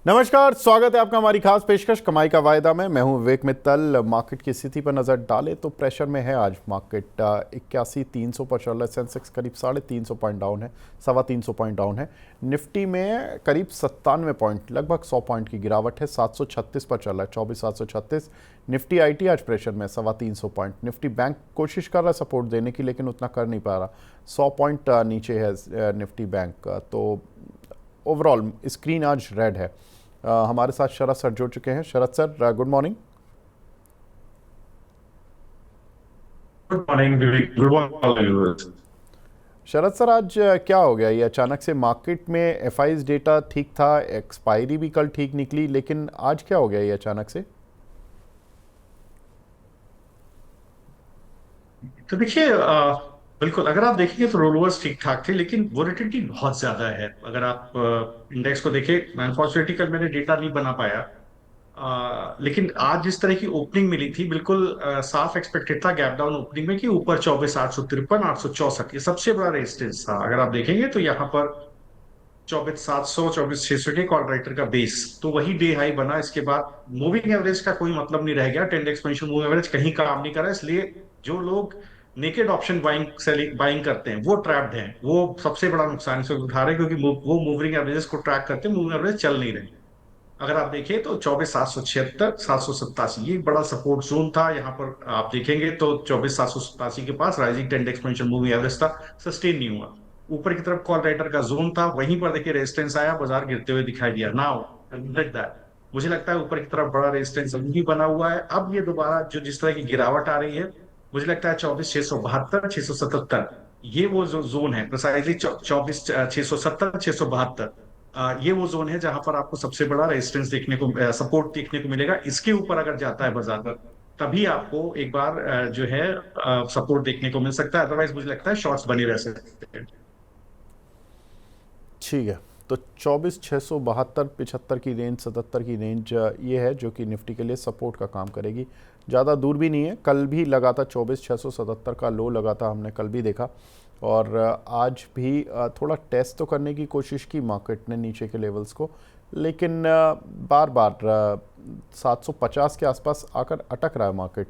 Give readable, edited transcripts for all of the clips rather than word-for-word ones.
नमस्कार, स्वागत है आपका हमारी खास पेशकश कमाई का वायदा में। मैं हूं विवेक मित्तल। मार्केट की स्थिति पर नज़र डालें तो प्रेशर में है आज मार्केट। 81,300 पर चल रहा है। सेंसेक्स करीब 350 पॉइंट डाउन है, 325 पॉइंट डाउन है। निफ्टी में करीब 97 पॉइंट, लगभग 100 पॉइंट की गिरावट है। 736 पर चल रहा है, 24,736। निफ्टी आईटी आज प्रेशर में 325 पॉइंट। निफ्टी बैंक कोशिश कर रहा है सपोर्ट देने की, लेकिन उतना कर नहीं पा रहा। 100 पॉइंट नीचे है निफ्टी बैंक। तो ओवरऑल स्क्रीन आज रेड है। हमारे साथ शरद सर जुड़ चुके हैं। Sharad sir, good morning. Good morning Vivek. Good morning. Sharad sir, आज क्या हो गया ये अचानक से मार्केट में? एफआईज डेटा ठीक था, एक्सपायरी भी कल ठीक निकली, लेकिन आज क्या हो गया ये अचानक से? तो देखिए, बिल्कुल अगर आप देखेंगे तो रोलओवर्स ठीक ठाक थे, लेकिन वोलेटिलिटी बहुत ज्यादा है। अगर आप इंडेक्स को देखें, अनफॉर्चुनेटली कल मैंने डेटा नहीं बना पाया। लेकिन आज जिस तरह की ओपनिंग मिली थी, बिल्कुल साफ एक्सपेक्टेड था गैप डाउन ओपनिंग में कि ऊपर 24,853, 864, ये सबसे बड़ा रेजिस्टेंस था। अगर आप देखेंगे तो यहाँ पर 24,700, 24,600 के कॉल राइटर का बेस, तो वही डे हाई बना। इसके बाद मूविंग एवरेज का कोई मतलब नहीं रह गया। 10 एक्सपेंशन मूविंग एवरेज कहीं काम नहीं करा। इसलिए जो लोग naked option buying selling buying करते हैं वो ट्रैप्ड हैं, वो सबसे बड़ा नुकसान इस वक्त उठा रहे हैं, क्योंकि वो मूविंग एवरेजेस को ट्रैक करते हैं, मूविंग एवरेज चल नहीं रहे। अगर आप देखिए तो 24,776, 787 ये बड़ा सपोर्ट जोन था। यहाँ पर आप देखेंगे तो 24,787 के पास rising trend expansion moving average था, सस्टेन नहीं हुआ। ऊपर की तरफ कॉल राइटर का जोन था, वहीं पर देखिए रेजिस्टेंस आया, बाजार गिरते हुए दिखाई दिया। नाउ दैट, मुझे लगता है ऊपर की तरफ बड़ा रेजिस्टेंस अभी भी बना हुआ है। अब ये दोबारा जो जिस तरह की गिरावट आ रही है, मुझे लगता है 24,672, 677 ये वो जो जोन है, प्रिसाइजली 24,670, 672, ये वो जोन है जहां पर आपको सबसे बड़ा रेजिस्टेंस देखने को, सपोर्ट देखने को मिलेगा। इसके ऊपर अगर जाता है बाजार, तभी आपको एक बार जो है सपोर्ट देखने को मिल सकता है। अदरवाइज मुझे लगता है शॉर्ट्स बने रह सकते हैं। ठीक है। तो 24,672, 75 की रेंज, 77 की रेंज ये है जो कि निफ्टी के लिए सपोर्ट का काम करेगी। ज़्यादा दूर भी नहीं है। कल भी लगा था 24,677 का लो लगा था, हमने कल भी देखा। और आज भी थोड़ा टेस्ट तो करने की कोशिश की मार्केट ने नीचे के लेवल्स को, लेकिन बार बार 750 के आसपास आकर अटक रहा है मार्केट।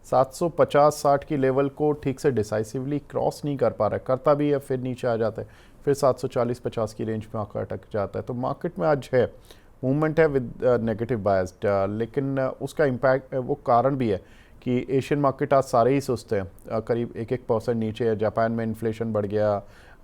750-60 की लेवल को ठीक से डिसाइसिवली क्रॉस नहीं कर पा रहा है। करता भी है फिर नीचे आ जाता है, फिर 740-50 की रेंज में आकर अटक जाता है। तो मार्केट में आज है मूवमेंट है विद नेगेटिव बायस्ड, लेकिन उसका इम्पैक्ट, वो कारण भी है कि एशियन मार्केट आज सारे ही सुस्त हैं। करीब 1-1% नीचे है। जापान में इन्फ्लेशन बढ़ गया,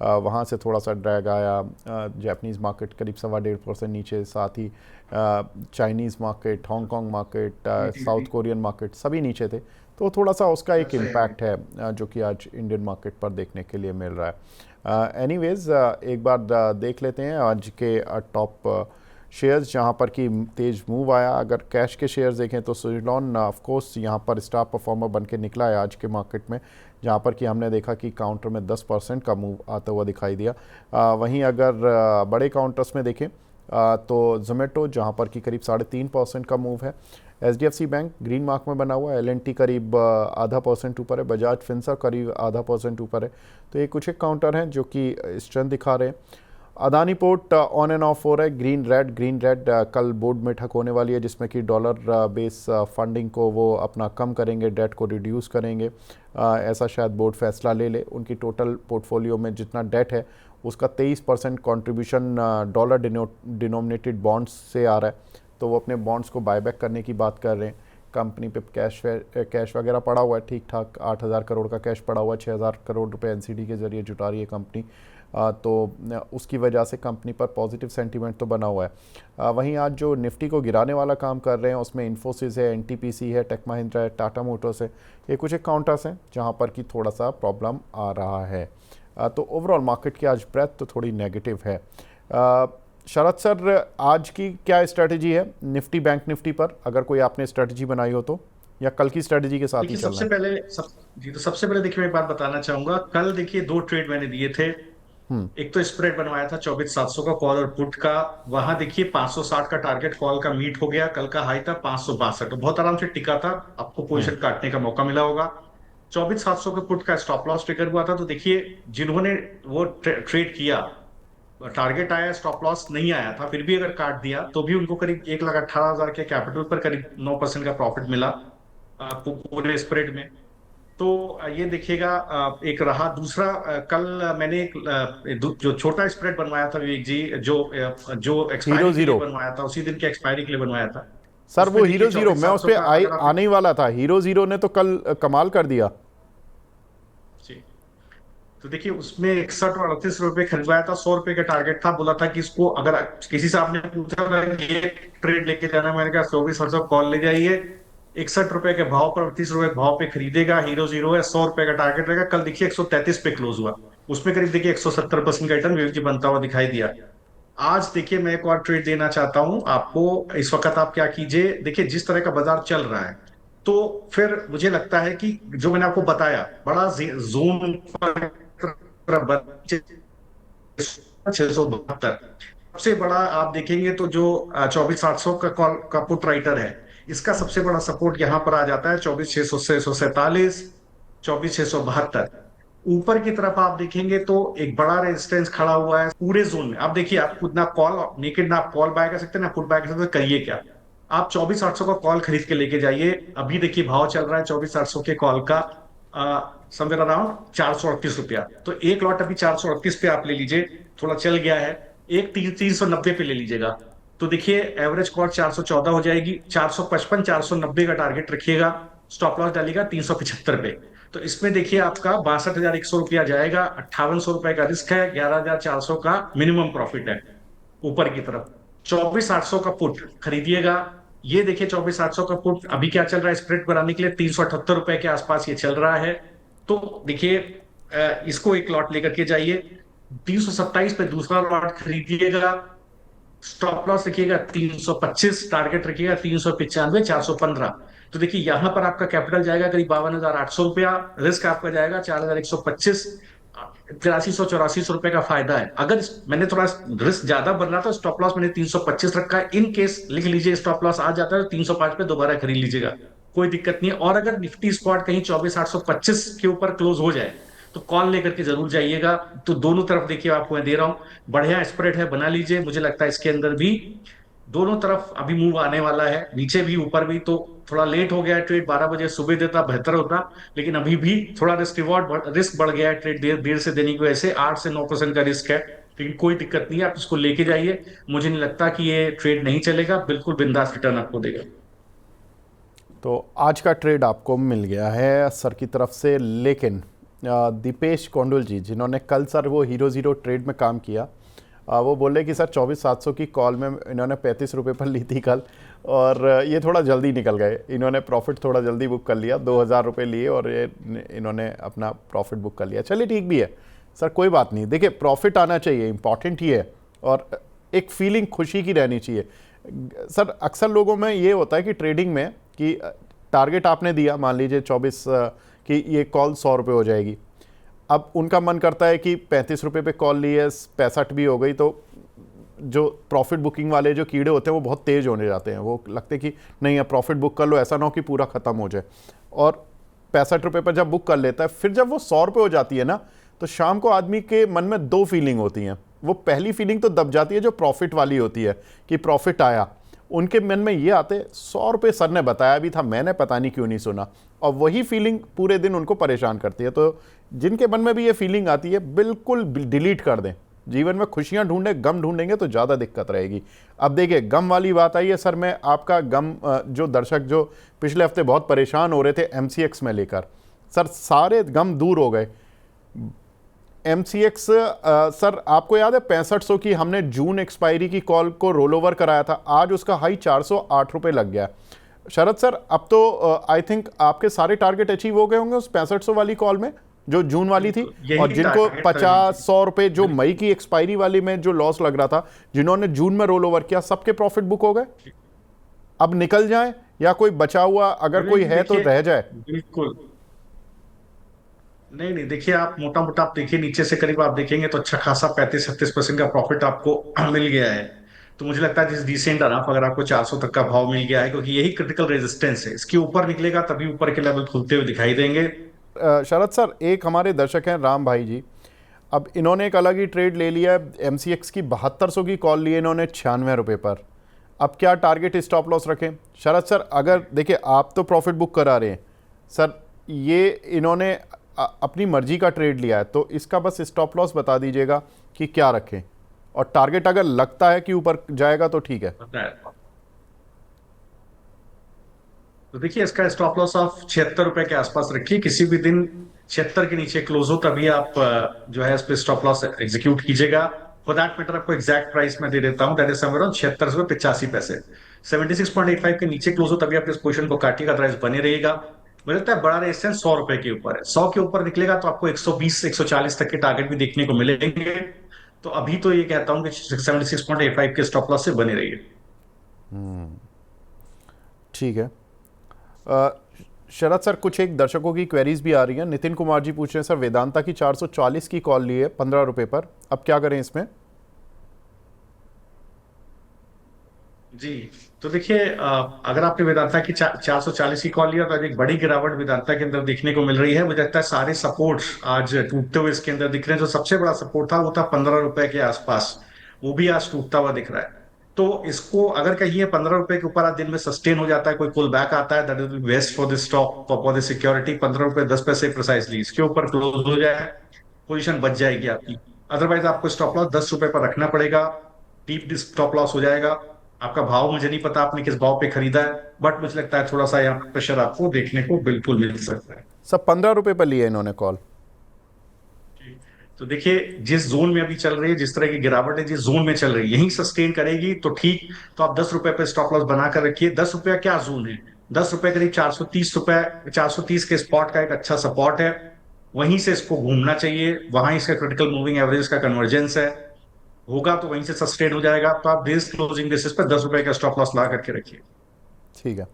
वहाँ से थोड़ा सा ड्रैग आया। जापानीज़ मार्केट करीब 1.5% नीचे, साथ ही चाइनीज़ मार्केट, हांगकांग मार्केट, जी जी साउथ जी। कोरियन मार्केट सभी नीचे थे। तो थोड़ा सा उसका एक सही है। इम्पैक्ट है जो कि आज इंडियन मार्केट पर देखने के लिए मिल रहा है। एनीवेज, एक बार देख लेते हैं आज के टॉप शेयर्स जहां पर कि तेज मूव आया। अगर कैश के शेयर्स देखें तो सुजलॉन ऑफ कोर्स यहाँ पर स्टार परफॉर्मर बन के निकला है आज के मार्केट में, जहाँ पर कि हमने देखा कि काउंटर में 10% का मूव आता हुआ दिखाई दिया। वहीं अगर बड़े काउंटर्स में देखें तो जोमेटो जहाँ पर कि करीब 3.5% का मूव है। एचडीएफसी बैंक ग्रीन मार्क में बना हुआ है। एलएनटी करीब आधा परसेंट ऊपर है। बजाज फिंसर करीब आधा परसेंट ऊपर है। तो ये कुछ एक काउंटर हैं जो कि स्ट्रेंथ दिखा रहे हैं। Adani port on end of हो रहा है, ग्रीन रेड ग्रीन रेड। कल बोर्ड बैठक होने वाली है जिसमें कि डॉलर बेस फंडिंग को वो अपना कम करेंगे, डेट को रिड्यूस करेंगे। ऐसा शायद बोर्ड फैसला ले ले। उनकी टोटल पोर्टफोलियो में जितना डेट है उसका 23% कॉन्ट्रीब्यूशन डॉलर डिनोमिनेटेड बॉन्ड्स से आ रहा है। तो वो अपने बॉन्ड्स को बायबैक करने की बात कर रहे हैं। कंपनी पे कैश वगैरह पड़ा हुआ है ठीक ठाक। 8,000 करोड़ का कैश पड़ा हुआ है। 6,000 करोड़ रुपए एनसीडी के जरिए जुटा रही है कंपनी। तो उसकी वजह से कंपनी पर पॉजिटिव सेंटीमेंट तो बना हुआ है। वहीं आज जो निफ्टी को गिराने वाला काम कर रहे हैं उसमें इन्फोसिस है, एनटीपीसी है, टेक महिंद्रा है, टाटा मोटर्स है। ये कुछ एक काउंटर्स हैं जहां पर कि थोड़ा सा प्रॉब्लम आ रहा है। तो ओवरऑल मार्केट की आज ब्रेथ तो थोड़ी नेगेटिव है। शरद सर, आज की क्या स्ट्रेटजी है निफ्टी बैंक निफ्टी पर, अगर कोई आपने स्ट्रेटजी बनाई हो तो, या कल की स्ट्रेटजी के साथ ही देखिए चलना है? जी, तो सबसे पहले देखिए मैं एक बात बताना चाहूंगा। कल देखिए दो ट्रेड मैंने दिए थे। हम्म। एक तो स्प्रेड बनवाया था 24,700 का कॉल और पुट का। वहां देखिए 560 का टारगेट कॉल का मीट हो गया। कल का हाई था 562, तो बहुत आराम से टिका था। आपको हम्म। पोजीशन काटने का मौका मिला होगा। 24,700 के पुट का स्टॉप लॉस ट्रिगर हुआ था। तो देखिए जिन्होंने वो ट्रेड किया, टारगेट आया, स्टॉप लॉस नहीं आया था, फिर भी अगर काट दिया तो भी उनको करीब 1,18,000 के कैपिटल पर करीब 9% का प्रॉफिट मिला पूरे स्प्रेड में। तो ये देखिएगा, एक रहा दूसरा। कल मैंने एक जो छोटा स्प्रेड बनवाया था विवेक जी, जो हीरो एक्सपायरी के लिए जीरो। बनवाया था, उसी दिन के एक्सपायरी के लिए बनवाया था। सर वो उसमें देखिए हीरो जीरो, चौबीस मैं सात उस सौ पर का आई अगर आप आने ही वाला था। हीरो जीरो ने तो कल कमाल कर दिया। जी, तो देखिए उसमें 61 और 38 रुपए खरीदवाया था, 100 रुपए का टारगेट था। बोला था कि इसको, अगर किसी से आपने पूछा था कि ये ट्रेड लेके जाना, मैंने कहा 2400 कॉल ले जाइए, 61 रुपए के भाव पर 38 रुपए के भाव पे खरीदेगा। हीरो जीरो है, 100 रुपए का टारगेट रहेगा। कल देखिए 133 पे क्लोज हुआ, उसमें करीब देखिए 170% का रिटर्न विवेक जी बनता हुआ दिखाई दिया। आज देखिए मैं एक और ट्रेड देना चाहता हूं आपको। इस वक्त आप क्या कीजिए, देखिए जिस तरह का बाजार चल रहा है, तो फिर मुझे लगता है कि जो मैंने आपको बताया, बड़ा जोन 672, सबसे बड़ा आप देखेंगे तो जो 24,800 का कॉल का पुट राइटर है, इसका सबसे बड़ा सपोर्ट यहां पर आ जाता है 24,600 से 147, 24,672। ऊपर की तरफ आप देखेंगे तो एक बड़ा रेजिस्टेंस खड़ा हुआ है पूरे जोन में। आप देखिए, आप खुद ना कॉल नेकेड ना आप कॉल बाय कर सकते हैं ना पुट बाय कर सकते हैं, करिए क्या, आप 24,800 का कॉल खरीद के लेके जाइए। अभी देखिए भाव चल रहा है 24,800 के कॉल का समवेयर अराउंड 438 रुपया। तो एक लॉट अभी 438 पे आप ले लीजिए, थोड़ा चल गया है। एक 390 पे ले लीजिएगा, तो देखिए एवरेज कॉल 414 हो जाएगी। 455 490 का टारगेट रखिएगा, स्टॉप लॉस डालिएगा 375 पे। तो इसमें देखिए आपका 62,100 रुपया जाएगा, 5800 रुपए का रिस्क है, 11,400 का मिनिमम प्रॉफिट है ऊपर की तरफ। 24,800 का पुट खरीदिएगा। ये देखिए 24,800 का पुट अभी क्या चल रहा है, स्प्रेड बनाने के लिए 378 रुपए के आसपास ये चल रहा है। तो देखिए इसको एक लॉट लेकर के जाइए। 327 पे दूसरा लॉट खरीदिएगा, स्टॉप लॉस रखिएगा 325, टारगेट रखिएगा 395 415। तो देखिए यहां पर आपका कैपिटल जाएगा करीब 52,800 रुपया, रिस्क आपका जाएगा 4,125, 8384 रुपए का फायदा है। अगर मैंने थोड़ा रिस्क ज्यादा बन रहा था, स्टॉप लॉस मैंने 325 रखा है। इन केस लिख लीजिए स्टॉप लॉस आ जाता है तो 305 पे दोबारा खरीद लीजिएगा, कोई दिक्कत नहीं है। और अगर निफ्टी स्पॉट कहीं 24,825 के ऊपर क्लोज हो जाए तो कॉल लेकर के जरूर जाइएगा। तो दोनों तरफ देखिए आपको मैं दे रहा हूं, बढ़िया स्प्रेड है, बना लीजिए। मुझे लगता है इसके अंदर भी दोनों तरफ अभी मूव आने वाला है, नीचे भी ऊपर भी। तो थोड़ा लेट हो गया है ट्रेड, 12 बजे सुबह देता बेहतर होता, लेकिन अभी भी थोड़ा रिस्क बढ़ गया है। ट्रेड देर देर से देने की वजह से 8 से 9% का रिस्क है, लेकिन कोई दिक्कत नहीं है, आप इसको लेके जाइए। मुझे नहीं लगता कि ये ट्रेड नहीं चलेगा, बिल्कुल बिंदास रिटर्न आपको देगा। तो आज का ट्रेड आपको मिल गया है सर की तरफ से, लेकिन दीपेश कोंडुल जी जिन्होंने कल सर वो हीरो ज़ीरो ट्रेड में काम किया, वो बोले कि सर 24,700 की कॉल में इन्होंने 35 रुपये पर ली थी कल, और ये थोड़ा जल्दी निकल गए। इन्होंने प्रॉफिट थोड़ा जल्दी बुक कर लिया, 2,000 रुपये लिए और ये इन्होंने अपना प्रॉफिट बुक कर लिया। चलिए ठीक भी है सर, कोई बात नहीं। देखिए प्रॉफिट आना चाहिए, इंपॉर्टेंट ही है, और एक फीलिंग खुशी की रहनी चाहिए। सर अक्सर लोगों में ये होता है कि ट्रेडिंग में कि टारगेट आपने दिया, मान लीजिए 24 कि ये कॉल 100 रुपये हो जाएगी। अब उनका मन करता है कि 35 रुपये पे कॉल ली है, 65 भी हो गई, तो जो प्रॉफिट बुकिंग वाले जो कीड़े होते हैं वो बहुत तेज़ होने जाते हैं। वो लगते हैं कि नहीं अब प्रॉफिट बुक कर लो, ऐसा ना हो कि पूरा ख़त्म हो जाए। और 65 रुपये पर जब बुक कर लेता है, फिर जब वो 100 रुपये हो जाती है ना, तो शाम को आदमी के मन में दो फीलिंग होती हैं। वो पहली फीलिंग तो दब जाती है जो प्रॉफिट वाली होती है कि प्रॉफिट आया, उनके मन में ये आते 100 रुपये सर ने बताया भी था, मैंने पता नहीं क्यों नहीं सुना। और वही फीलिंग पूरे दिन उनको परेशान करती है। तो जिनके मन में भी ये फीलिंग आती है, बिल्कुल डिलीट कर दें। जीवन में खुशियां ढूंढें, गम ढूंढेंगे तो ज़्यादा दिक्कत रहेगी। अब देखिए गम वाली बात आई है सर, मैं आपका गम जो दर्शक जो पिछले हफ्ते बहुत परेशान हो रहे थे MCX में लेकर, सर सारे गम दूर हो गए। MCX सर आपको याद है 6500 की हमने जून एक्सपायरी की कॉल को रोल ओवर कराया था, आज उसका हाई 408 रुपये लग गया। शरद सर अब तो आई थिंक आपके सारे टारगेट अचीव हो गए होंगे उस 6500 वाली कॉल में जो जून वाली थी। और जिनको 50-100 रुपये जो मई की एक्सपायरी वाली में जो लॉस लग रहा था, जिन्होंने जून में रोल ओवर किया, सबके प्रॉफिट बुक हो गए। अब निकल जाए या कोई बचा हुआ अगर कोई है तो रह जाए। बिल्कुल नहीं नहीं, देखिए आप मोटा मोटा आप देखिए नीचे से करीब आप देखेंगे तो अच्छा खासा 35-36% का प्रॉफिट आपको मिल गया है। तो मुझे लगता है दिस डिसेंट अनफ, अगर आपको 400 तक का भाव मिल गया है, क्योंकि यही क्रिटिकल रेजिस्टेंस है। इसके ऊपर निकलेगा तभी ऊपर के लेवल खुलते हुए दिखाई देंगे। शरद सर एक हमारे दर्शक हैं राम भाई जी, अब इन्होंने एक अलग ही ट्रेड ले लिया है, एमसीएक्स की 7200 की कॉल ली है इन्होंने 96 रुपये पर। अब क्या टारगेट स्टॉप लॉस रखें शरद सर? अगर देखिए आप तो प्रॉफिट बुक करा रहे हैं सर, ये इन्होंने अपनी मर्जी का ट्रेड लिया है, तो इसका बस स्टॉप लॉस बता दीजिएगा कि क्या रखें, और टारगेट अगर लगता है कि ऊपर जाएगा तो ठीक है। तो देखिए इसका स्टॉप लॉस आप 76 रुपए के आसपास रखिए। किसी भी दिन 76 के नीचे क्लोज हो तभी आप जो है इस पे स्टॉप लॉस एग्जीक्यूट कीजिएगा। फॉर दैट मैटर आपको एग्जैक्ट प्राइस में दे देता हूं, दैट इज समवेयर अराउंड 76 रुपए 85 पैसे। 76.85 के नीचे क्लोज हो तभी आप इस पोजीशन को काटिएगा, अदरवाइज बने रहेगा। मुझे लगता है बड़ा रेजिस्टेंस 100 रुपए के ऊपर है। 100 के ऊपर निकलेगा तो आपको 120 140 तक के टारगेट भी देखने को मिलेंगे। तो अभी तो ये कहता हूं कि 76.85 के स्टॉप लॉस से बने रहिए। ठीक है। शरद सर, कुछ एक दर्शकों की क्वेरीज भी आ रही हैं। नितिन कुमार जी पूछ रहे हैं सर, वेदांता की 440 की कॉल ली है 15 रुपए पर, अब क्या करें इसमें? जी, तो देखिए अगर आपने वेदांता की 440 की कॉल लिया तो आज एक बड़ी गिरावट वेदांता के अंदर देखने को मिल रही है। मुझे लगता है सारे सपोर्ट आज टूटते हुए इसके अंदर दिख रहे हैं। जो सबसे बड़ा सपोर्ट था वो था 15 रुपए के आसपास, वो भी आज टूटता हुआ दिख रहा है। तो इसको अगर कहीं ये 15 रुपए के ऊपर आज दिन में सस्टेन हो जाता है, कोई पुल बैक आता है, that is best for the stock, for the security. 15 रुपए 10 पैसे प्रिसाइसली इसके ऊपर क्लोज हो जाए, पोजीशन बच जाएगी आपकी। अदरवाइज आपको स्टॉप लॉस 10 रुपए पर रखना पड़ेगा। डीप स्टॉप लॉस हो जाएगा। आपका भाव मुझे नहीं पता आपने किस भाव पे खरीदा है, बट मुझे लगता है थोड़ा सा यहाँ प्रेशर आपको देखने को बिल्कुल मिल सकता है। सब 15 रुपए पर लिए इन्होंने कॉल। तो देखिए जिस जोन में अभी चल रही है, जिस तरह की गिरावट है, जिस जोन में चल रही है, यही सस्टेन करेगी तो ठीक। तो आप 10 रुपए पे स्टॉप लॉस बनाकर रखिए। 10 रुपया क्या जोन है? 10 रुपए करीब 430 रुपए, 430 के स्पॉट का एक अच्छा सपोर्ट है। वहीं से इसको घूमना चाहिए, वहां इसका क्रिटिकल मूविंग एवरेज का कन्वर्जेंस है। होगा तो वहीं से सस्टेन हो जाएगा। तो आप बेस क्लोजिंग बेसिस पर 10 रुपए का स्टॉप लॉस ला करके रखिए। ठीक है।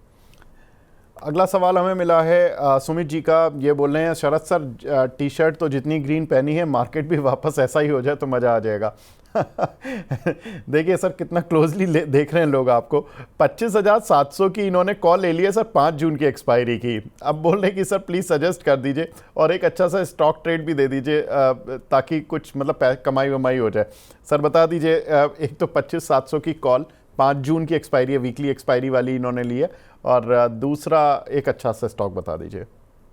अगला सवाल हमें मिला है सुमित जी का। ये बोल रहे हैं शरद सर, टी शर्ट तो जितनी ग्रीन पहनी है, मार्केट भी वापस ऐसा ही हो जाए तो मज़ा आ जाएगा। देखिए सर, कितना क्लोजली देख रहे हैं लोग आपको। 25,700 की इन्होंने कॉल ले ली है सर, 5 जून की एक्सपायरी की। अब बोल रहे हैं कि सर प्लीज़ सजेस्ट कर दीजिए और एक अच्छा सा स्टॉक ट्रेड भी दे दीजिए, ताकि कुछ मतलब कमाई वमाई हो जाए। सर बता दीजिए, एक तो 25,700 की कॉल, 5 जून की एक्सपायरी है, वीकली एक्सपायरी वाली इन्होंने ली है, और दूसरा एक अच्छा सा स्टॉक बता दीजिए।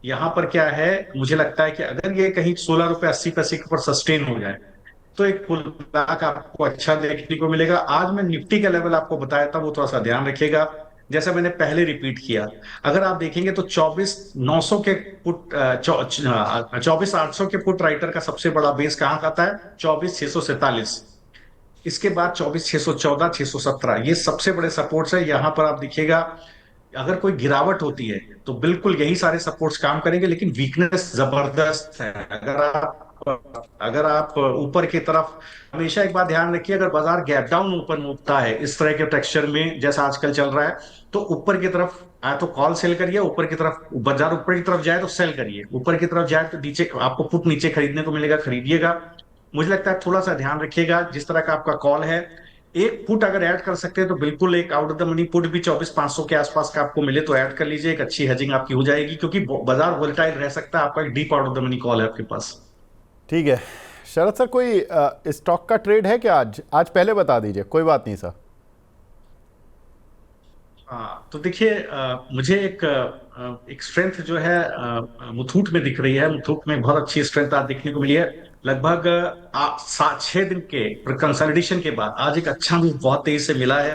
यहां पर क्या है, मुझे लगता है कि अगर ये कहीं 16 रुपए 80 पैसे के ऊपर सस्टेन हो जाए तो एक पुल बैक आपको अच्छा देखने को मिलेगा। आज मैं निफ्टी का लेवल आपको बताया था, वो थोड़ा सा ध्यान रखिएगा। जैसा मैंने पहले रिपीट किया, अगर आप देखेंगे तो 24,900 के पुट 24,800 के पुट राइटर का सबसे बड़ा बेस कहां आता है? 24,647। इसके बाद 24,614 617, ये सबसे बड़े सपोर्ट्स है। यहां पर आप देखिएगा अगर कोई गिरावट होती है तो बिल्कुल यही सारे सपोर्ट्स काम करेंगे, लेकिन वीकनेस जबरदस्त है। अगर आप ऊपर की तरफ, हमेशा एक बात ध्यान रखिए, अगर बाजार गैप डाउन ऊपर मुड़ता है इस तरह के टेक्सचर में जैसा आजकल चल रहा है, तो ऊपर की तरफ आए तो कॉल सेल करिए, ऊपर की तरफ बाजार ऊपर की तरफ जाए तो सेल करिए, ऊपर की तरफ जाए तो नीचे आपको पुट नीचे खरीदने को मिलेगा, खरीदिएगा। मुझे लगता है थोड़ा सा ध्यान रखिएगा जिस तरह का आपका कॉल है। एक पुट अगर ऐड कर सकते हैं तो बिल्कुल, एक out of the money put भी 24,500 के आसपास का आपको मिले तो ऐड कर लीजिए। एक अच्छी हेजिंग आपकी हो जाएगी, क्योंकि बाजार वोलेटाइल रह सकता है। आपका एक deep out of the money call है आपके पास। ठीक है शरद सर, कोई स्टॉक का ट्रेड है क्या आज? आज पहले बता दीजिए, कोई बात नहीं सर। हाँ, तो देखिए मुझे एक स्ट्रेंथ जो है मुथूट में दिख रही है। मुथूट में बहुत अच्छी स्ट्रेंथ आज देखने को मिली है। लगभग 7-6 दिन के कंसोलिडेशन के बाद आज एक अच्छा मूव बहुत तेजी से मिला है।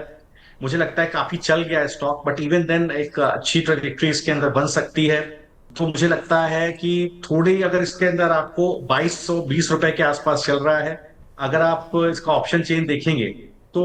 मुझे लगता है काफी चल गया है स्टॉक, बट इवन देन एक अच्छी ट्रेजेक्टरी इसके अंदर बन सकती है। तो मुझे लगता है कि थोड़ी, अगर इसके अंदर आपको 2220 रुपए के आसपास चल रहा है, अगर आप इसका ऑप्शन चेन देखेंगे तो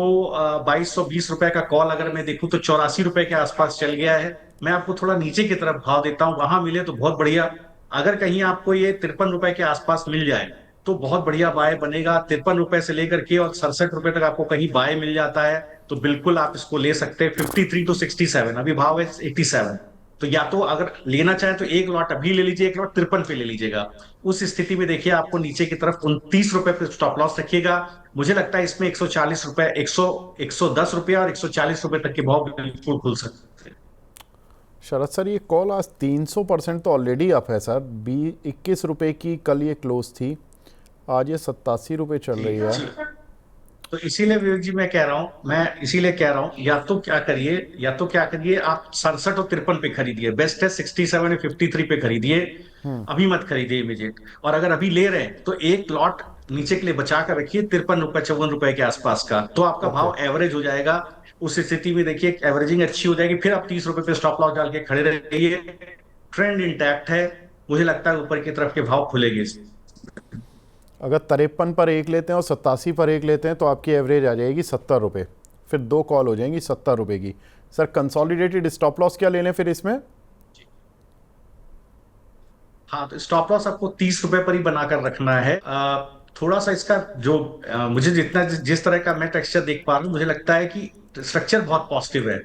2220 रुपए का कॉल अगर मैं देखूं तो 84 रुपए के आसपास चल गया है। मैं आपको थोड़ा नीचे की तरफ भाव देता हूं, वहां मिले तो बहुत बढ़िया। अगर कहीं आपको ये 53 रुपए के आसपास मिल जाए तो बहुत बढ़िया बाय बनेगा। 53 रुपए से लेकर के और 67 रुपए तक आपको कहीं बाय मिल जाता है तो बिल्कुल आप इसको ले सकते हैं। 53 to 67 अभी भाव है 87। तो या तो अगर लेना चाहे तो एक लॉट अभी ले लीजिए, एक लॉट 53 पे ले लीजिएगा। उस स्थिति में देखिए आपको नीचे की तरफ 29 रुपए पे स्टॉप लॉस रखिएगा। मुझे लगता है इसमें 140 रुपए, 110 रुपए और 140 रुपए तक के भाव बिल्कुल खुल सकते हैं। शरद सर, ये कॉल आज 300% तो ऑलरेडी अप है सर। 21 रुपए की कल ये क्लोज थी, आज ये 87 रुपये चल जी रही है। जी। तो इसीलिए विवेक जी मैं इसीलिए कह रहा हूँ, या तो क्या करिए आप 67 और 53 पे खरीदिए, बेस्ट है 67 या 53 पे खरीदिए। अभी मत खरीदिए इमीडिएट। और अगर अभी ले रहे हैं तो एक लॉट नीचे के लिए बचा कर रखिए 53 रुपए 54 रुपए के आसपास का, तो आपका ओके। भाव एवरेज हो जाएगा। उस स्थिति में देखिए एवरेजिंग अच्छी हो जाएगी, फिर आप 30 रुपए पे स्टॉप लॉस डाल के खड़े रहिए। ट्रेंड इंटैक्ट है, मुझे लगता है ऊपर की तरफ के भाव खुलेंगे। अगर 53 पर एक लेते हैं और 87 पर एक लेते हैं तो आपकी एवरेज आ जाएगी 70 रुपये। फिर दो कॉल हो जाएंगी 70 रुपये की। सर कंसोलिडेटेड स्टॉप लॉस क्या ले लें फिर इसमें? हाँ, तो स्टॉप लॉस आपको 30 रुपए पर ही बनाकर रखना है। थोड़ा सा इसका जो मुझे जिस तरह का मैं टेक्सचर देख पा रहा हूँ, मुझे लगता है कि स्ट्रक्चर बहुत पॉजिटिव है।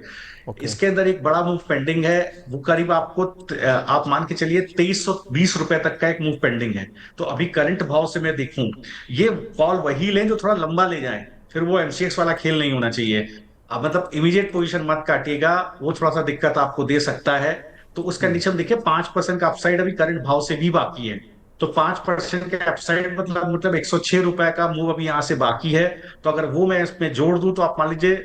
ओके। इसके अंदर एक बड़ा मूव पेंडिंग है, वो करीब आपको आप मान के चलिए 2320 रुपए तक का एक मूव पेंडिंग है। तो अभी करंट भाव से मैं देखूं, ये कॉल वही लें जो थोड़ा लंबा ले जाए, फिर वो एमसीएक्स वाला खेल नहीं होना चाहिए। अब मतलब इमीडिएट पोजीशन मत काटिएगा, वो थोड़ा सा दिक्कत आपको दे सकता है। तो उस कंडीशन देखिए 5% का अपसाइड अभी करंट भाव से भी बाकी है। तो 5% के अपसाइड मतलब 106 रुपए का मूव अभी यहां से बाकी है। तो अगर वो मैं इसमें जोड़ दूं तो आप मान लीजिए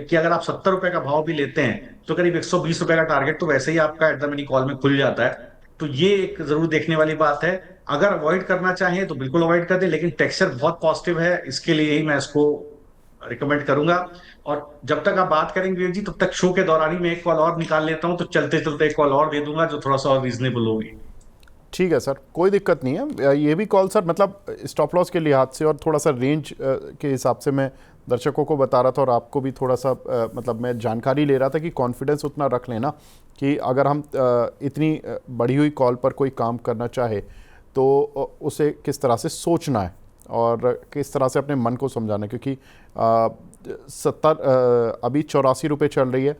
कि अगर आप 70 रुपए का भाव भी लेते हैं तो करीब 120 रुपए का टारगेट तो वैसे ही आपका एट द मनी कॉल में खुल जाता है। तो ये एक जरूर देखने वाली बात है। अगर अवॉइड करना चाहें तो बिल्कुल अवॉइड कर दें, लेकिन टेक्सचर बहुत पॉजिटिव है, इसके लिए ही मैं इसको रिकमेंड करूंगा। और जब तक आप बात करेंगे विवेक जी, तब तक शो के दौरान ही मैं एक कॉल और निकाल लेता हूं, तो चलते चलते एक कॉल और दे दूंगा जो थोड़ा सा और रीजनेबल होगी। ठीक है सर, कोई दिक्कत नहीं है। ये भी कॉल सर मतलब स्टॉप लॉस के लिहाज से और थोड़ा सा रेंज के हिसाब से मैं दर्शकों को बता रहा था, और आपको भी थोड़ा सा मतलब मैं जानकारी ले रहा था कि कॉन्फिडेंस उतना रख लेना कि अगर हम इतनी बढ़ी हुई कॉल पर कोई काम करना चाहे तो उसे किस तरह से सोचना है और किस तरह से अपने मन को समझाना है। क्योंकि 70 अभी 84 रुपये चल रही है।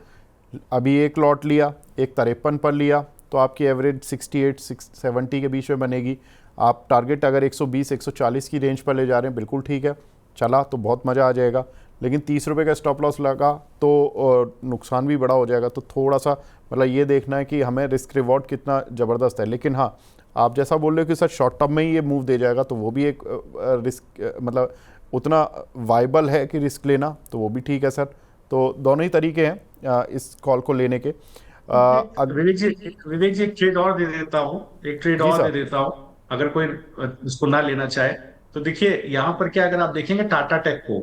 अभी एक लॉट लिया, एक 53 पर लिया, तो आपकी एवरेज 68-70 के बीच में बनेगी। आप टारगेट अगर 120-140 की रेंज पर ले जा रहे हैं, बिल्कुल ठीक है, चला तो बहुत मज़ा आ जाएगा। लेकिन 30 रुपये का स्टॉप लॉस लगा तो नुकसान भी बड़ा हो जाएगा। तो थोड़ा सा मतलब ये देखना है कि हमें रिस्क रिवॉर्ड कितना ज़बरदस्त है। लेकिन हाँ, आप जैसा बोल रहे हो कि सर शॉर्ट टर्म में ही ये मूव दे जाएगा, तो वो भी एक रिस्क मतलब उतना वाइबल है कि रिस्क लेना, तो वो भी ठीक है सर। तो दोनों ही तरीके हैं इस कॉल को लेने के। विवेक जी एक ट्रेड और दे देता हूँ, एक ट्रेड जी और दे सर। देता हूँ। अगर कोई इसको ना लेना चाहे तो देखिए यहाँ पर क्या, अगर आप देखेंगे टाटा टेक को,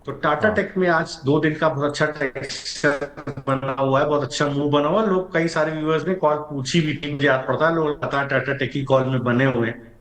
तो टाटा हाँ। टेक में आज 2 दिन का बहुत अच्छा टेक्सचर बना हुआ है, बहुत अच्छा मूव बना हुआ है। लोग कई सारे व्यूअर्स ने कॉल पूछी भी थी, मुझे याद पड़ता है, लोग लगातार टाटा टेक की कॉल में बने हुए हैं।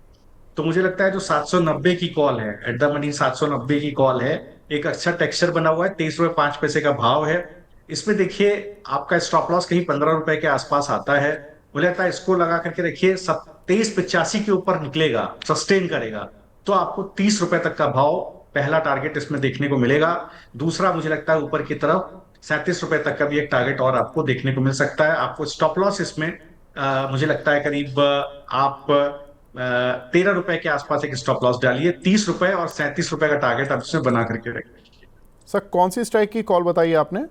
तो मुझे लगता है जो 790 की कॉल है, एट द मनी 790 की कॉल है, एक अच्छा टेक्सचर बना हुआ है, 23 रुपए 5 पैसे का भाव है। इसमें देखिए आपका स्टॉप लॉस कहीं 15 रुपए के आसपास आता है। मुझे लगता है इसको लगा करके रखिए, 2385 के ऊपर निकलेगा, सस्टेन करेगा, तो आपको 30 रुपए तक का भाव पहला टारगेट इसमें देखने को मिलेगा। दूसरा मुझे लगता है ऊपर की तरफ 37 रुपए तक का भी एक टारगेट और आपको देखने को मिल सकता है। आपको स्टॉप लॉस इसमें मुझे लगता है करीब आप 13 रुपए के आसपास एक स्टॉप लॉस डालिए। 30 रुपए और 37 रुपए का टारगेट आप इसमें बना करके रखिए। सर कौन सी स्ट्राइक की कॉल बताई आपने?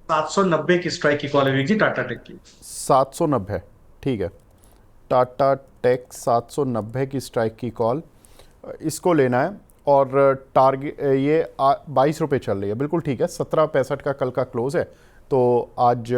790 की स्ट्राइक की कॉल है जी, टाटा टेक की। 790, ठीक है। टाटा टेक 790 की स्ट्राइक की कॉल, इसको लेना है। और टारगेट ये 22 रुपये चल रही है, बिल्कुल ठीक है। 17.65 का कल का क्लोज है, तो आज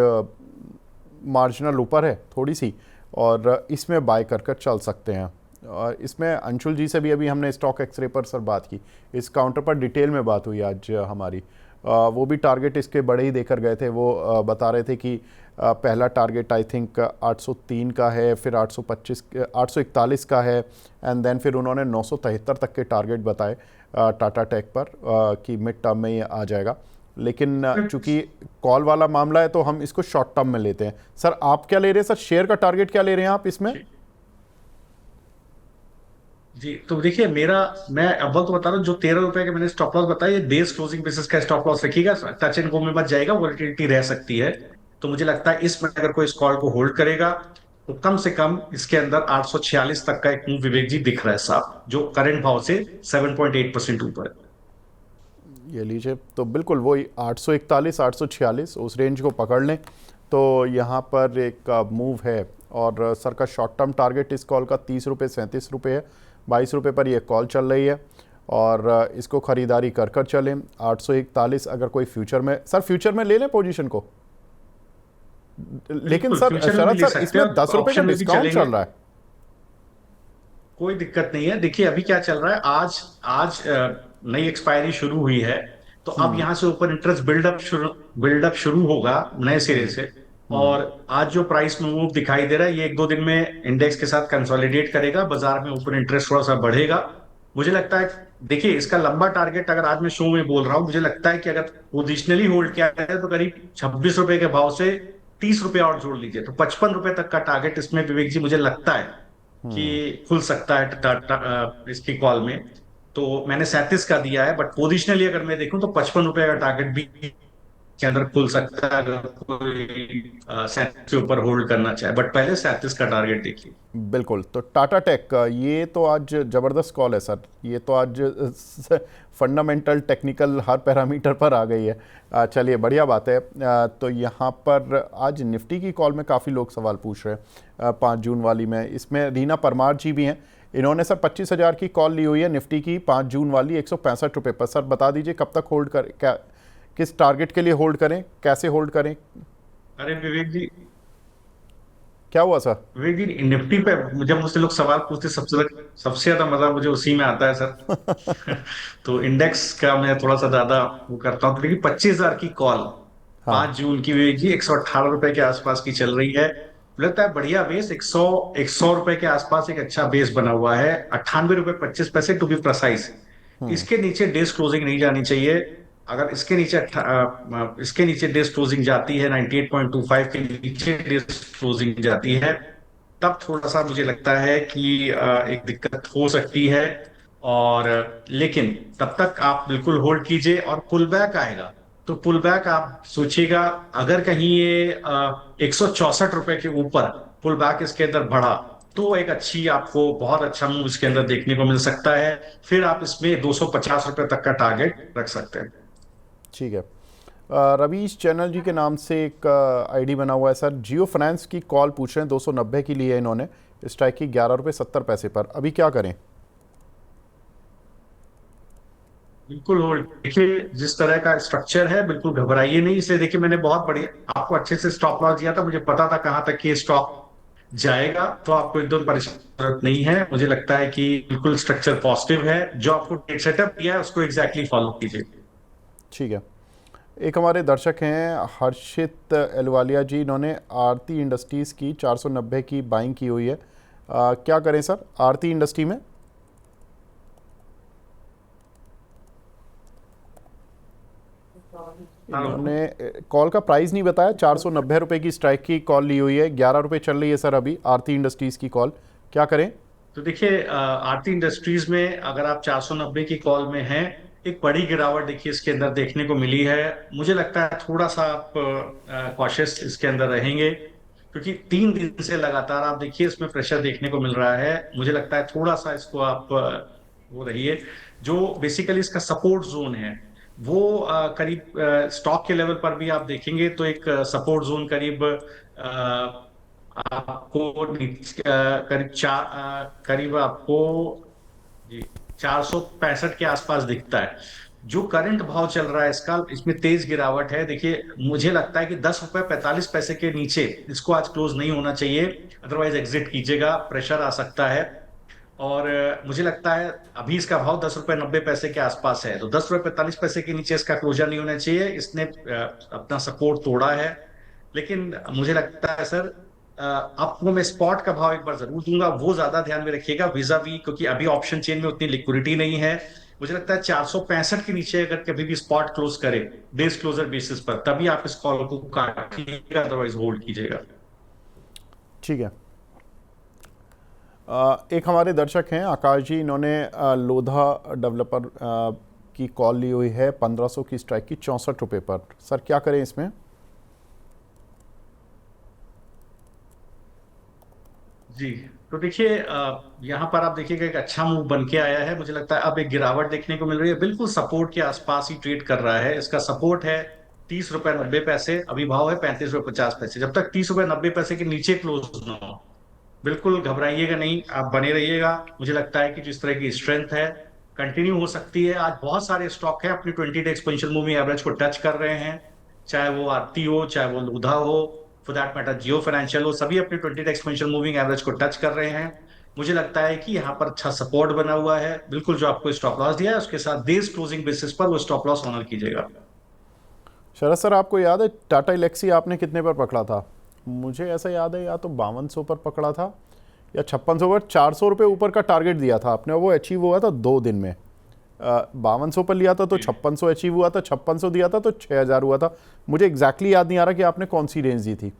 मार्जिनल ऊपर है थोड़ी सी, और इसमें बाय कर कर चल सकते हैं। और इसमें अंशुल जी से भी अभी हमने स्टॉक एक्सरे पर सर बात की, इस काउंटर पर डिटेल में बात हुई आज हमारी। वो भी टारगेट इसके बड़े ही देकर गए थे। वो बता रहे थे कि पहला टारगेट आई थिंक 803 का है, फिर 825 841 का है, एंड देन फिर उन्होंने 973 तक के टारगेट बताए टाटा टेक पर कि मिड टर्म में ये आ जाएगा। लेकिन चूंकि कॉल वाला मामला है तो हम इसको शॉर्ट टर्म में लेते हैं। सर आप क्या ले रहे हैं सर, शेयर का टारगेट क्या ले रहे हैं आप इसमें? जी, तो देखिए मैं अव्वल तो बता रहा हूँ, जो 13 रुपए के मैंने स्टॉप लॉस बताया, ये डेज क्लोजिंग बेसिस का स्टॉप लॉस रखिएगा, टच एंड गो में मत जाएगा, वोलेटिलिटी रह सकती है। तो मुझे लगता है इसमें अगर कोई इस कॉल को होल्ड करेगा तो कम से कम इसके अंदर 846 तक का एक मूव विवेक जी दिख रहा है साहब, जो करंट भाव से 7.8% ऊपर है। ये लीजिए, तो बिल्कुल वही 841 846 उस रेंज को पकड़ लें तो यहाँ पर एक मूव है और सर का शॉर्ट टर्म टारगेट इस कॉल का 30 रुपये 37 रुपये है। 22 रुपये पर ये कॉल चल रही है और इसको ख़रीदारी कर कर चलें। 841 अगर कोई फ्यूचर में, सर फ्यूचर में ले लें पोजीशन को, लेकिन बिल्कुल सर फ्यूचर में भी शरद ले सर सकते हैं इसमें 10 रुपये का ऑप्शन में भी डिस्काउंट चलेंगे। चल रहा है। कोई दिक्कत नहीं है। देखिए अभी क्या चल रहा है, आज आज नई एक्सपायरी शुरू हुई है, तो अब यहाँ से ऊपर इंटरेस्ट बिल्डअप शुरू होगा नए सिरे से। और आज जो प्राइस मूव दिखाई दे रहा है, ये एक दो दिन में इंडेक्स के साथ कंसोलिडेट करेगा, बाजार में ऊपर इंटरेस्ट थोड़ा सा बढ़ेगा। मुझे लगता है, देखिए इसका लंबा टारगेट अगर आज मैं शो में बोल रहा हूं, मुझे लगता है कि अगर पोजिशनली होल्ड किया है तो करीब 26 रुपए के भाव से 30 रुपए और जोड़ लीजिए, तो 55 रुपए तक का टारगेट इसमें विवेक जी मुझे लगता है कि खुल सकता है इसकी कॉल में। तो मैंने 37 का दिया है, बट पोजिशनली अगर मैं देखूं तो 55 रुपए का टारगेट भी के अंदर खुल सकता है, अगर कोई 37 के ऊपर होल्ड करना चाहे, बट पहले 37 का टारगेट देखिए। बिल्कुल। तो टाटा टेक ये तो आज ज़बरदस्त कॉल है सर, ये तो आज फंडामेंटल टेक्निकल हर पैरामीटर पर आ गई है। चलिए बढ़िया बात है। तो यहाँ पर आज निफ्टी की कॉल में काफ़ी लोग सवाल पूछ रहे हैं 5 जून वाली में। इसमें रीना परमार जी भी हैं, इन्होंने सर 25,000 की कॉल ली हुई है निफ्टी की 5 जून वाली 165 रुपये पर। सर बता दीजिए कब तक होल्ड कर, क्या किस टारगेट के लिए होल्ड करें, कैसे होल्ड करें? अरे विवेक जी, क्या हुआ सर? विवेक जी निफ्टी पे जब मुझसे लोग सवाल पूछते, सबसे ज्यादा मजा मुझे उसी में आता है सर। तो इंडेक्स का मैं थोड़ा सा ज्यादा वो करता हूँ। तो देखिए 25,000 की कॉल हाँ। 5 जून की विवेक जी 118 रुपए के आसपास की चल रही है। लगता है बढ़िया बेस, 100 रुपए के आसपास एक अच्छा बेस बना हुआ है। 98 रुपए 25 पैसे टू बी प्रोसाइज। इसके नीचे डेज क्लोजिंग नहीं जानी चाहिए। अगर इसके नीचे डेज क्लोजिंग जाती है, 98.25 के नीचे डेज क्लोजिंग जाती है, तब थोड़ा सा मुझे लगता है कि एक दिक्कत हो सकती है। और लेकिन तब तक आप बिल्कुल होल्ड कीजिए, और पुल बैक आएगा तो पुल बैक आप सोचिएगा, अगर कहीं ये 164 रुपए के ऊपर पुल बैक इसके अंदर बढ़ा, तो एक अच्छी आपको बहुत अच्छा मूव इसके अंदर देखने को मिल सकता है। फिर आप इसमें 250 रुपए तक का टारगेट रख सकते हैं। ठीक है। रवीश चैनल जी के नाम से एक आईडी बना हुआ है सर, जियो फाइनेंस की कॉल पूछ रहे हैं 290 की ली है इन्होंने, स्ट्राइक की 11 रुपये 70 पैसे पर, अभी क्या करें? बिल्कुल होल्ड। देखिए जिस तरह का स्ट्रक्चर है, बिल्कुल घबराइए नहीं। इसलिए देखिए मैंने बहुत बढ़िया आपको अच्छे से स्टॉप लॉस दिया था, मुझे पता था कहां तक ये स्टॉक जाएगा, तो आपको एकदम परेशान की जरूरत नहीं है। मुझे लगता है कि बिल्कुल स्ट्रक्चर पॉजिटिव है। जो आपको ट्रेड सेटअप किया है उसको एग्जैक्टली फॉलो कीजिए। ठीक है। एक हमारे दर्शक हैं हर्षित एलवालिया जी, इन्होंने आरती इंडस्ट्रीज़ की 490 की बाइंग की हुई है। क्या करें सर आरती इंडस्ट्री में? इन्होंने कॉल का प्राइस नहीं बताया, 490 रुपये की स्ट्राइक की कॉल ली हुई है, 11 रुपये चल रही है सर अभी आरती इंडस्ट्रीज़ की कॉल, क्या करें? तो देखिए आरती इंडस्ट्रीज में अगर आप 490 की कॉल में हैं, एक बड़ी गिरावट देखिए इसके अंदर देखने को मिली है। मुझे लगता है थोड़ा सा आप कॉशियस इसके अंदर रहेंगे, क्योंकि 3 दिन से लगातार आप देखिए इसमें प्रेशर देखने को मिल रहा है। मुझे लगता है थोड़ा सा इसको आप वो रहिए। जो बेसिकली इसका सपोर्ट जोन है, वो करीब स्टॉक के लेवल पर भी आप देखेंगे तो एक सपोर्ट जोन करीब आपको करीब आपको जी 465 के आसपास दिखता है। जो करंट भाव चल रहा है इसका, इसमें तेज गिरावट है। देखिए मुझे लगता है कि 10 रुपए 45 पैसे के नीचे इसको आज क्लोज नहीं होना चाहिए, अदरवाइज एग्जिट कीजिएगा, प्रेशर आ सकता है। और मुझे लगता है अभी इसका भाव 10 रुपए 90 पैसे के आसपास है, तो 10 रुपए 45 पैसे के नीचे इसका क्लोजर नहीं होना चाहिए। इसने अपना सपोर्ट तोड़ा है। लेकिन मुझे लगता है सर आपको मैं स्पॉट का भाव एक बार जरूर दूंगा, वो ज्यादा ध्यान में रखिएगा विजा वी, क्योंकि अभी ऑप्शन चेन में उतनी लिक्विडिटी नहीं है। मुझे लगता है 465 के नीचे अगर कभी भी स्पॉट क्लोज करे डेज क्लोजर बेसिस पर, तभी आप इस कॉल को काटिएगा, अदरवाइज होल्ड कीजिएगा। ठीक है। एक हमारे दर्शक हैं आकाश जी, इन्होंने लोधा डेवलपर की कॉल ली हुई है 1500 की स्ट्राइक की 64 रुपये पर, सर क्या करें इसमें? जी तो देखिए यहाँ पर आप देखिएगा एक अच्छा मूव बन के आया है। मुझे लगता है अब एक गिरावट देखने को मिल रही है, बिल्कुल सपोर्ट के आसपास ही ट्रेड कर रहा है। इसका सपोर्ट है 30 रुपए 90 पैसे, अभी भाव है 35 रुपए 50 पैसे। जब तक 30 रुपए 90 पैसे के नीचे क्लोज ना हो, बिल्कुल घबराइएगा नहीं, आप बने रहिएगा। मुझे लगता है कि जिस तरह की स्ट्रेंथ है कंटिन्यू हो सकती है। आज बहुत सारे स्टॉक है अपनी 20 डे एक्सपोनेंशियल मूविंग एवरेज को टच कर रहे हैं, चाहे वो आरती हो, चाहे वो लूधा हो, for that matter Jio financial हो, सभी अपनी 20 डे एक्सपोनेंशियल मूविंग एवरेज को टच कर रहे हैं। मुझे लगता है कि यहाँ पर अच्छा सपोर्ट बना हुआ है। बिल्कुल जो आपको स्टॉप लॉस दिया है उसके साथ डेज क्लोजिंग बेसिस पर वो स्टॉप लॉस ऑनर कीजिएगा। शरद सर, आपको याद है टाटा एलेक्सी आपने कितने पर पकड़ा था? मुझे ऐसा याद है या तो 5200 पर पकड़ा था या 5600 पर। 400 रुपये ऊपर का टारगेट दिया था आपने, वो अचीव हुआ था 2 दिन में। 5200 पर लिया था तो 5600 अचीव हुआ था, 5600 दिया था तो 6000 हुआ था। मुझे एग्जैक्टली याद नहीं आ रहा कि आपने कौन सी रेंज दी थी,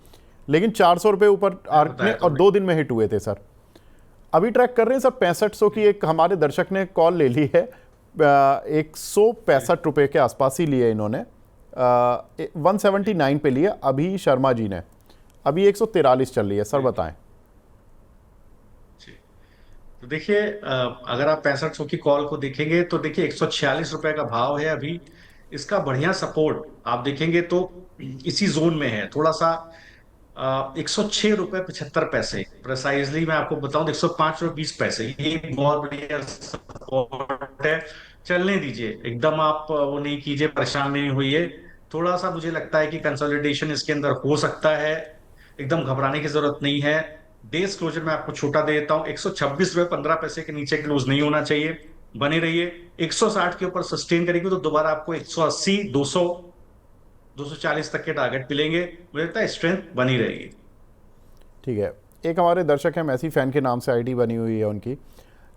लेकिन 400 रुपये ऊपर आपने और 2 दिन में हिट हुए थे सर। अभी ट्रैक कर रहे हैं सर 6500 की। एक हमारे दर्शक ने कॉल ले ली है, 165 रुपये के आसपास ही लिए इन्होंने, 179 पे लिए अभी शर्मा जी ने। अभी 143 चल रही है सर, बताएं। तो देखिए, अगर आप 6500 की कॉल को देखेंगे तो देखिए 146 रुपए का भाव है अभी। इसका बढ़िया सपोर्ट आप देखेंगे तो इसी जोन में है थोड़ा सा, 106 रुपए 75 पैसे प्रिसाइजली मैं आपको बताऊं तो 105 रुपए 20 पैसे, ये बहुत बढ़िया सपोर्ट है। चलने दीजिए, एकदम आप वो नहीं कीजिए, परेशान नहीं होइए। थोड़ा सा मुझे लगता है कि कंसोलिडेशन इसके अंदर हो सकता है, एकदम घबराने की जरूरत नहीं है। डेज क्लोजर मैं आपको छोटा दे देता हूँ, 126 रुपए 15 पैसे के नीचे क्लोज नहीं होना चाहिए, बने रहिए। 160 के ऊपर सस्टेन करेगी तो दोबारा आपको 180 200 240 तक के टारगेट मिलेंगे। मुझे लगता है स्ट्रेंथ बनी रहेगी। ठीक है, एक हमारे दर्शक हैं, मैसी फैन के नाम से आईडी बनी हुई है उनकी।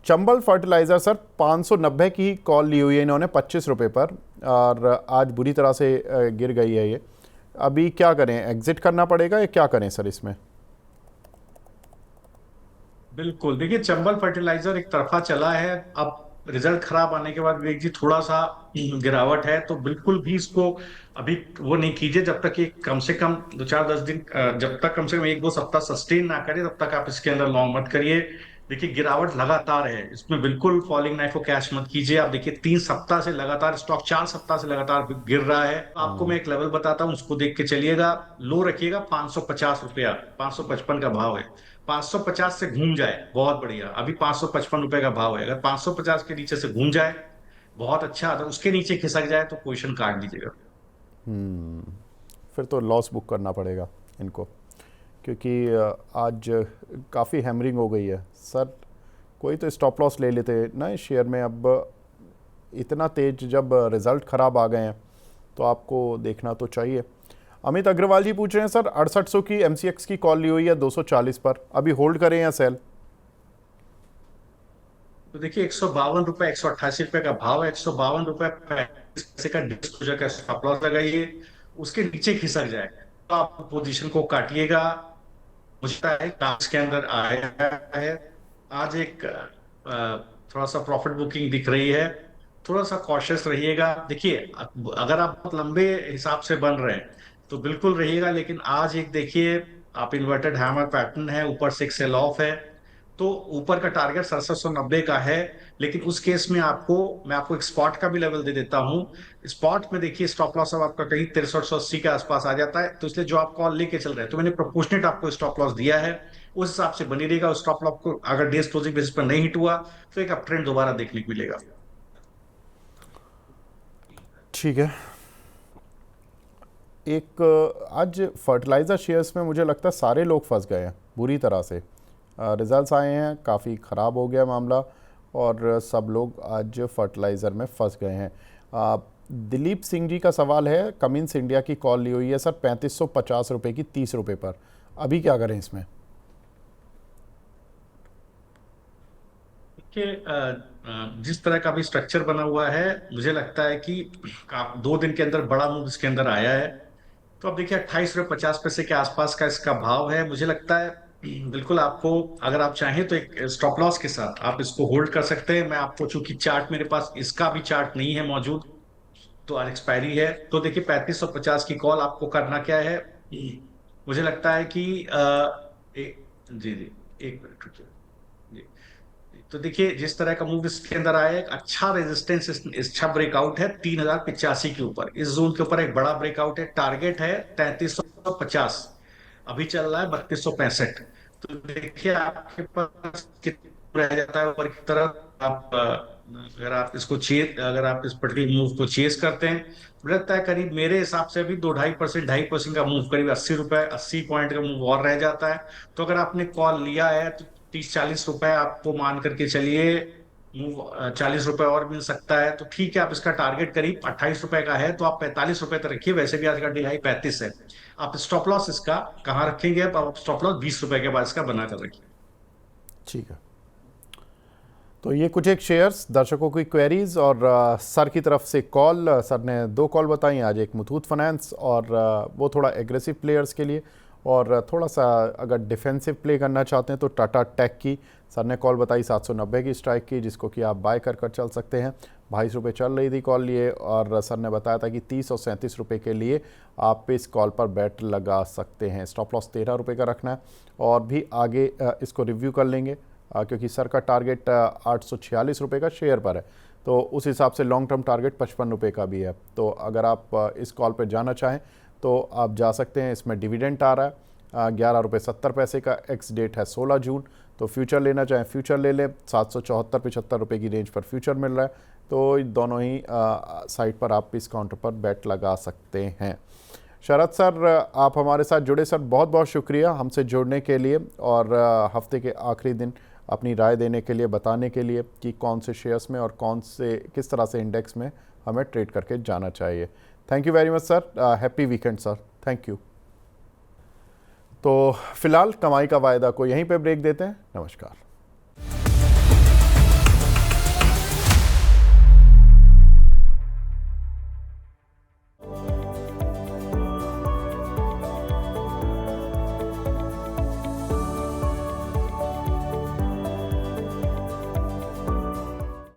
चंबल फर्टिलाइज़र सर 590 की कॉल ली हुई है इन्होंने 25 रुपये पर, और आज बुरी तरह से गिर गई है ये। अभी क्या करें, एग्जिट करना पड़ेगा या क्या करें सर इसमें? बिल्कुल, देखिए चंबल फर्टिलाइजर एक तरफा चला है, अब रिजल्ट खराब आने के बाद विवेक जी थोड़ा सा गिरावट है, तो बिल्कुल भी इसको अभी वो नहीं कीजिए जब तक ये कम से कम 2 4 10 दिन, जब तक कम से कम 1 2 सप्ताह सस्टेन ना करे तब तक आप इसके अंदर लॉन्ग मत करिए। देखिए गिरावट लगातार है इसमें, बिल्कुल फॉलिंग नाइफ को कैश मत कीजिए। आप देखिए 3 सप्ताह से लगातार स्टॉक, 4 सप्ताह से लगातार गिर रहा है। तो आपको मैं एक लेवल बताता हूँ, उसको देख के चलिएगा। लो रखिएगा 550 रुपया, 555 का भाव है। 550 से घूम जाए बहुत बढ़िया, अभी 555 रुपए का भाव है। अगर 550 के नीचे से घूम जाए बहुत अच्छा, अगर उसके नीचे खिसक जाए तो पोजीशन काट दीजिएगा। फिर तो लॉस बुक करना पड़ेगा इनको, क्योंकि आज काफ़ी हैमरिंग हो गई है सर। कोई तो स्टॉप लॉस ले लेते ना इस शेयर में। अब इतना तेज जब रिज़ल्ट ख़राब आ गए हैं तो आपको देखना तो चाहिए। अमित अग्रवाल जी पूछ रहे हैं सर 6800 की MCX की कॉल ली हुई है 240 पर, अभी होल्ड करें या सेल? तो देखिए 152 रुपए 188 रुपए का भाव है, 152 रुपए 35 पैसे का डिस्क्लोजर का स्टॉप लॉस लगाइए। उसके नीचे खिसक जाए तो आप पोजीशन को काटिएगा। मुझे लगता है टास्क के अंदर आया है। आज एक थोड़ा सा प्रॉफिट बुकिंग दिख रही है, थोड़ा सा कॉशियस रहिएगा। देखिए अगर आप बहुत लंबे हिसाब से बन रहे हैं तो बिल्कुल रहिएगा, लेकिन आज एक देखिए आप इन्वर्टेड हैमर पैटर्न है, ऊपर से एक सेल ऑफ है, तो ऊपर का टारगेट 6790 का है। लेकिन उस केस में आपको, मैं आपको एक स्पॉट का भी लेवल दे देता हूं। स्पॉट में देखिए स्टॉप लॉस अब आपका कहीं 6380 के आसपास आ जाता है, तो इसलिए जो आप कॉल लेके चल रहे हैं तो मैंने प्रोपोर्शनेट आपको स्टॉप लॉस दिया है, उस हिसाब से बनी रहेगा। उस स्टॉप लॉस को अगर डेज क्लोजिंग बेसिस पर नहीं हिट हुआ तो एक अप ट्रेंड दोबारा देखने को मिलेगा। ठीक है। एक आज फर्टिलाइज़र शेयर्स में मुझे लगता है सारे लोग फंस गए हैं बुरी तरह से। रिजल्ट्स आए हैं, काफ़ी ख़राब हो गया मामला, और सब लोग आज फर्टिलाइज़र में फंस गए हैं। दिलीप सिंह जी का सवाल है, कमिंस इंडिया की कॉल ली हुई है सर 3550 रुपये की 30 रुपये पर, अभी क्या करें इसमें? देखिए जिस तरह का भी स्ट्रक्चर बना हुआ है, मुझे लगता है कि 2 दिन के अंदर बड़ा मूव इसके अंदर आया है। तो अब देखिए 28 रुपये 50 पैसे के आसपास का इसका भाव है। मुझे लगता है बिल्कुल आपको, अगर आप चाहें तो एक स्टॉप लॉस के साथ आप इसको होल्ड कर सकते हैं। मैं आपको, चूंकि चार्ट मेरे पास इसका भी चार्ट नहीं है मौजूद, तो आज एक्सपायरी है, तो देखिए 3550 की कॉल आपको करना क्या है। मुझे लगता है कि जी जी, एक मिनट रुकिए। जी जी, तो देखिए जिस तरह का मूव इसके अंदर आया, एक अच्छा रेजिस्टेंस, अच्छा ब्रेकआउट है 3085 के ऊपर, इस जोन के ऊपर एक बड़ा ब्रेकआउट है, टारगेट है 3350, अभी चल रहा है 3265। तो देखिए आपके पास कितना रह जाता है ऊपर की तरफ। आप अगर आप इस पर्टिकुलर मूव को चेस करते हैं, मुझे लगता है करीब मेरे हिसाब से अभी 2-2.5% का मूव, करीब 80 रुपए, 80 पॉइंट का मूव और रह जाता है। तो अगर आपने कॉल लिया है तो 30-40 रुपए आपको मान करके चलिए, मूव 40 रुपए और मिल सकता है, तो ठीक है। आप इसका टारगेट करीब 28 रुपए का है, तो आप 45 रुपए तक रखिए। वैसे भी आज का डी हाई 35 है। आप स्टॉप लॉस इसका कहाँ रखेंगे? अब आप स्टॉप लॉस 20 रुपए के बाद इसका बनाकर रखिए। ठीक है। तो ये कुछ एक शेयर्स, दर्शकों की क्वेरीज और सर की तरफ से कॉल। सर ने 2 कॉल बताई आज, एक मुथूट फाइनेंस और वो थोड़ा एग्रेसिव प्लेयर्स के लिए, और थोड़ा सा अगर डिफेंसिव प्ले करना चाहते हैं तो टाटा टेक की सर ने कॉल बताई 790 की स्ट्राइक की, जिसको कि आप बाय कर चल सकते हैं। 22 रुपये चल रही थी कॉल लिए, और सर ने बताया था कि 30 और 37 रुपये के लिए आप इस कॉल पर बैट लगा सकते हैं। स्टॉप लॉस 13 रुपये का रखना है, और भी आगे इसको रिव्यू कर लेंगे क्योंकि सर का टारगेट 846 रुपये का शेयर पर है, तो उस हिसाब से लॉन्ग टर्म टारगेट 55 रुपये का भी है। तो अगर आप इस कॉल पर जाना चाहें तो आप जा सकते हैं। इसमें डिविडेंड आ रहा है 11.70 का, एक्स डेट है 16 जून। तो फ्यूचर लेना चाहें फ्यूचर ले लें, 774-75 रुपये की रेंज पर फ्यूचर मिल रहा है। तो दोनों ही साइट पर आप इस काउंटर पर बैट लगा सकते हैं। शरद सर आप हमारे साथ जुड़े, सर बहुत बहुत शुक्रिया हमसे जुड़ने के लिए, और हफ्ते के आखिरी दिन अपनी राय देने के लिए, बताने के लिए कि कौन से शेयर्स में और किस तरह से इंडेक्स में हमें ट्रेड करके जाना चाहिए। Thank you very much sir, happy weekend sir, thank you. तो फिलहाल कमाई का वायदा को यहीं पे ब्रेक देते हैं। नमस्कार।